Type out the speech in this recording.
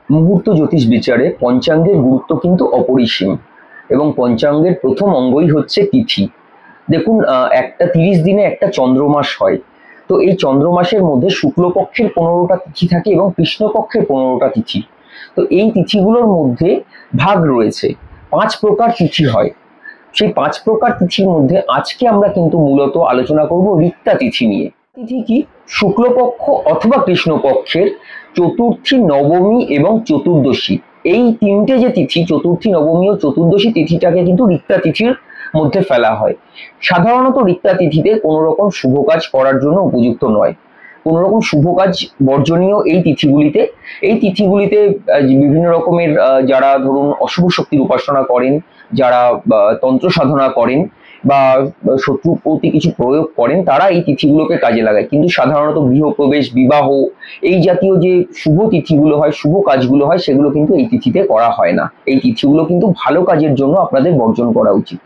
মুহূর্ত জ্যোতিষ বিচারে পঞ্চাঙ্গের গুরুত্ব কিন্তু অপরিসীম এবং পঞ্চাঙ্গের প্রথম অঙ্গই হচ্ছে তিথি। দেখুন, একটা 30 দিনে একটা চন্দ্রমাস হয়। তো এই চন্দ্রমাসের মধ্যে শুক্লপক্ষের 15টা তিথি থাকে এবং কৃষ্ণপক্ষের 15টা তিথি। তো এই তিথিগুলোর মধ্যে ভাগ রয়েছে, 5 প্রকার তিথি হয়। সেই 5 প্রকার তিথির মধ্যে আজকে আমরা কিন্তু মূলত আলোচনা করব রিক্তা তিথি নিয়ে। তিথি কি? শুক্লপক্ষ অথবা কৃষ্ণপক্ষের চতুর্থী, নবমী এবং চতুর্দশী, এই তিনটে যে তিথি, চতুর্থী, নবমী ও চতুর্দশী তিথিটাকে কিন্তু রিক্তা তিথির মধ্যে ফেলা হয়। সাধারণত রিক্তা তিথিতে কোনো রকম শুভ কাজ করার জন্য উপযুক্ত নয়, কোনো রকম শুভ কাজ বর্জনীয় এই তিথিগুলিতে। এই তিথিগুলিতে বিভিন্ন রকমের যারা ধরুন অশুভ শক্তির উপাসনা করেন, যারা তন্ত্র সাধনা করেন বা শত্রুর প্রতি কিছু প্রয়োগ করেন, তারা এই তিথিগুলোকে কাজে লাগায়। কিন্তু সাধারণত গৃহপ্রবেশ, বিবাহ, এই জাতীয় যে শুভ তিথিগুলো হয়, শুভ কাজগুলো হয়, সেগুলো কিন্তু এই তিথিতে করা হয় না। এই তিথিগুলো কিন্তু ভালো কাজের জন্য আপনাদের বর্জন করা উচিত।